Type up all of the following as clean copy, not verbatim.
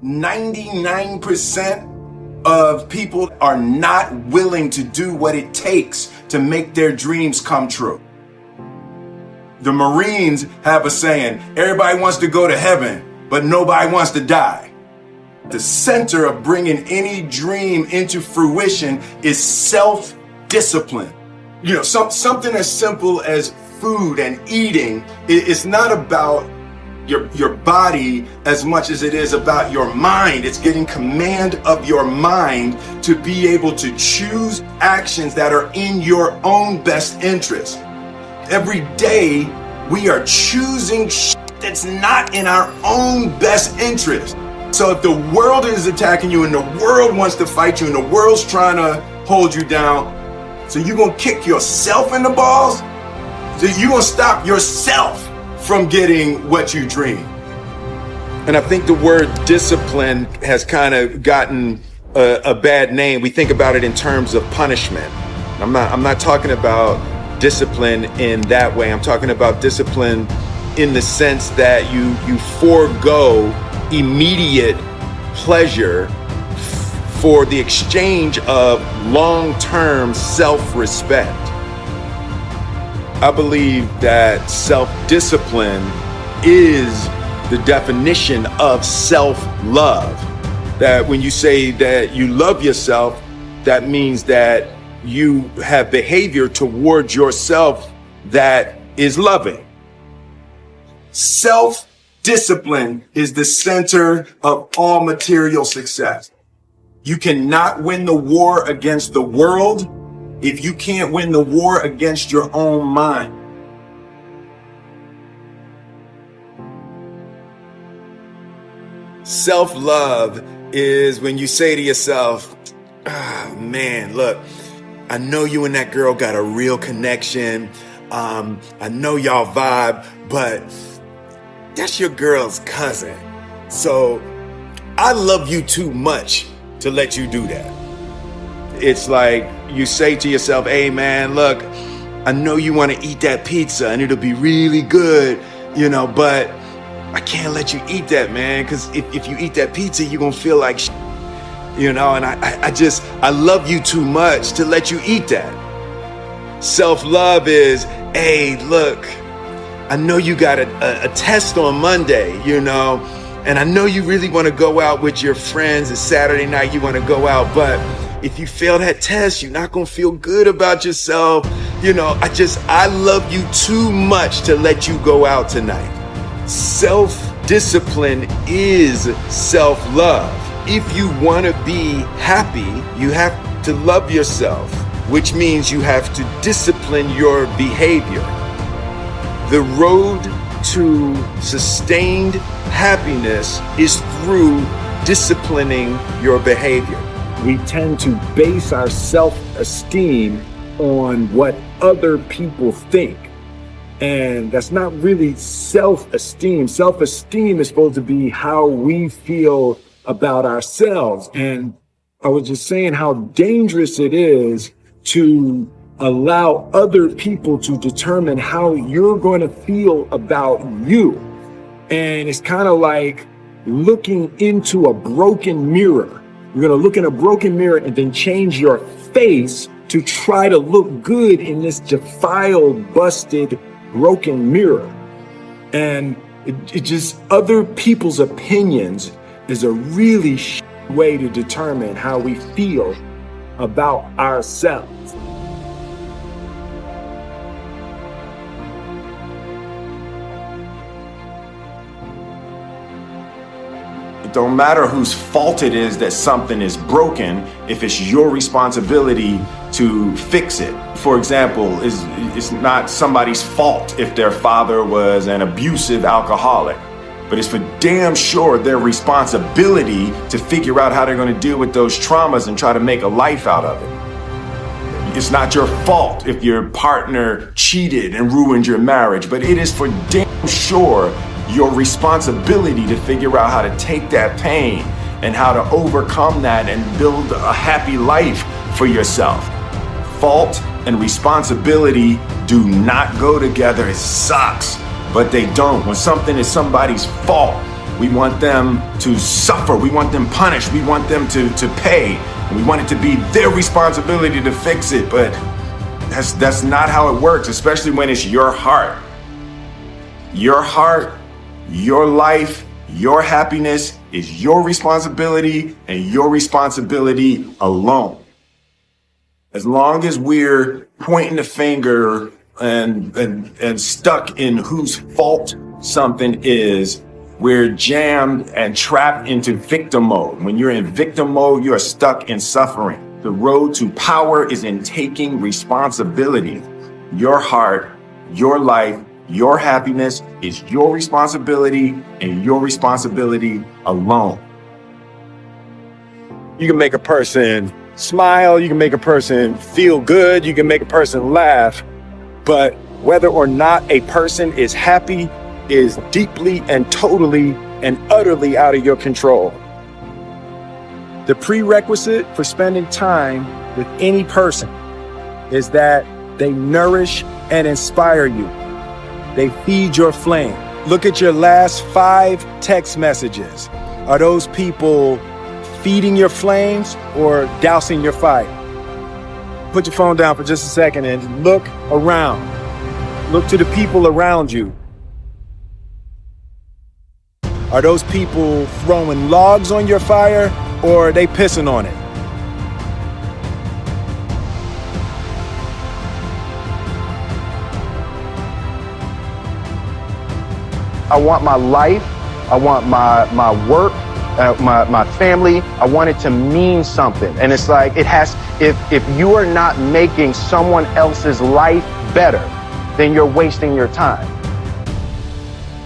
99% of people are not willing to do what it takes to make their dreams come true. The Marines have a saying, everybody wants to go to heaven, but nobody wants to die. The center of bringing any dream into fruition is self-discipline. You know, something as simple as food and eating. It's not about your body as much as it is about your mind. It's getting command of your mind to be able to choose actions that are in your own best interest. Every day we are choosing that's not in our own best interest. So if the world is attacking you and the world wants to fight you and the world's trying to hold you down, so you're gonna kick yourself in the balls? So you're gonna stop yourself from getting what you dream. And I think the word discipline has kind of gotten a bad name. We think about it in terms of punishment. I'm not talking about discipline in that way. I'm talking about discipline in the sense that you forego immediate pleasure for the exchange of long-term self-respect. I believe that self-discipline is the definition of self-love. That when you say that you love yourself, that means that you have behavior towards yourself that is loving. Self-discipline is the center of all material success. You cannot win the war against the world if you can't win the war against your own mind. Self-love is when you say to yourself, oh, man, look, I know you and that girl got a real connection. I know y'all vibe, but that's your girl's cousin. So I love you too much to let you do that. It's like you say to yourself, hey man, look, I know you want to eat that pizza and it'll be really good, you know, but I can't let you eat that, man, because if you eat that pizza, you're going to feel like shit, you know, and I love you too much to let you eat that. Self-love is, hey, look, I know you got a test on Monday, you know, and I know you really want to go out with your friends. It's Saturday night, you want to go out, but if you fail that test, you're not going to feel good about yourself. You know, I love you too much to let you go out tonight. Self-discipline is self-love. If you want to be happy, you have to love yourself, which means you have to discipline your behavior. The road to sustained happiness is through disciplining your behavior. We tend to base our self-esteem on what other people think. And that's not really self-esteem. Self-esteem is supposed to be how we feel about ourselves. And I was just saying how dangerous it is to allow other people to determine how you're going to feel about you. And it's kind of like looking into a broken mirror. You're going to look in a broken mirror and then change your face to try to look good in this defiled, busted, broken mirror. And it just, other people's opinions is a really way to determine how we feel about ourselves. It don't matter whose fault it is that something is broken if it's your responsibility to fix it. For example, it's not somebody's fault if their father was an abusive alcoholic, but it's for damn sure their responsibility to figure out how they're going to deal with those traumas and try to make a life out of it. It's not your fault if your partner cheated and ruined your marriage, but it is for damn sure your responsibility to figure out how to take that pain and how to overcome that and build a happy life for yourself. Fault and responsibility do not go together. It sucks, but they don't. When something is somebody's fault, We want them to suffer. We want them punished. We want them to pay. And we want it to be their responsibility to fix it. But that's not how it works, especially when it's your heart. Your heart, your life, your happiness is your responsibility and your responsibility alone. As long as we're pointing the finger and stuck in whose fault something is, we're jammed and trapped into victim mode. When you're in victim mode, you're stuck in suffering. The road to power is in taking responsibility. Your heart, your life, your happiness is your responsibility and your responsibility alone. You can make a person smile, you can make a person feel good, you can make a person laugh, but whether or not a person is happy is deeply and totally and utterly out of your control. The prerequisite for spending time with any person is that they nourish and inspire you. They feed your flame. Look at your last 5 text messages. Are those people feeding your flames or dousing your fire? Put your phone down for just a second and look around. Look to the people around you. Are those people throwing logs on your fire or are they pissing on it? I want my life, I want my work, my family, I want it to mean something. And it's like, if you are not making someone else's life better, then you're wasting your time.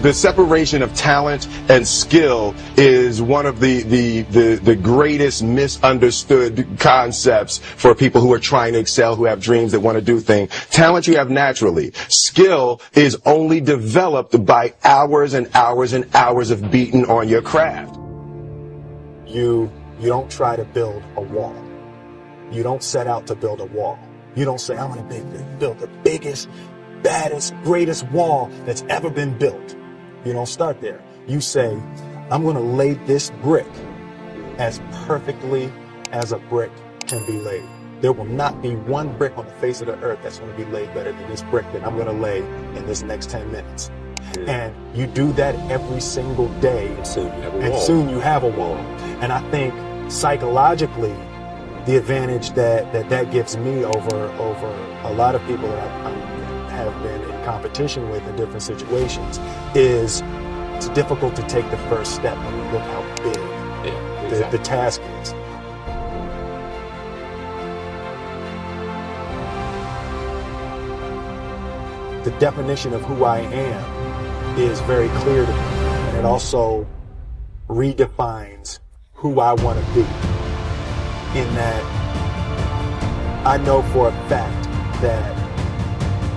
The separation of talent and skill is one of the greatest misunderstood concepts for people who are trying to excel, who have dreams, that want to do things. Talent you have naturally. Skill is only developed by hours and hours and hours of beating on your craft. You don't try to build a wall. You don't set out to build a wall. You don't say, I want to build the biggest, baddest, greatest wall that's ever been built. You don't start there. You say, I'm going to lay this brick as perfectly as a brick can be laid. There will not be one brick on the face of the earth that's going to be laid better than this brick that I'm going to lay in this next 10 minutes. And you do that every single day, and soon you have a wall. And I think psychologically, the advantage that gives me over a lot of people that I have been in competition with in different situations is it's difficult to take the first step when you look how big the task is. The definition of who I am is very clear to me, and it also redefines who I want to be, in that I know for a fact that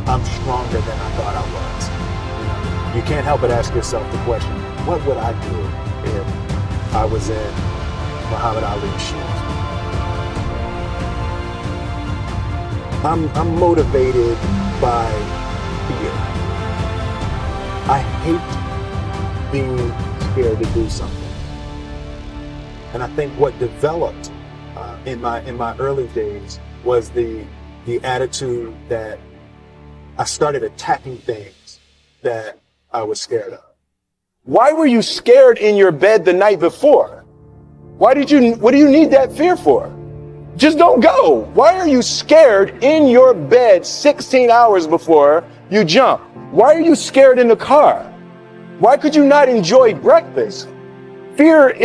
I'm stronger than I thought I was. You can't help but ask yourself the question, what would I do if I was in Muhammad Ali's shoes? I'm motivated by fear. I hate being scared to do something. And I think what developed in my early days was the attitude that I started attacking things that I was scared of. Why were you scared in your bed the night before? What do you need that fear for? Just don't go. Why are you scared in your bed 16 hours before you jump? Why are you scared in the car? Why could you not enjoy breakfast? Fear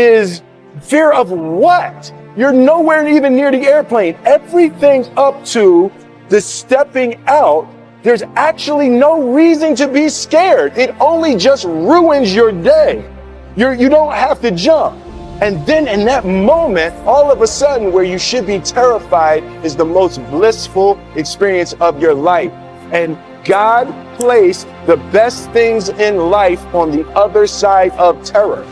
of what? You're nowhere even near the airplane. Everything up to the stepping out, there's actually no reason to be scared. It only just ruins your day. You don't have to jump. And then in that moment, all of a sudden, where you should be terrified is the most blissful experience of your life. And God placed the best things in life on the other side of terror.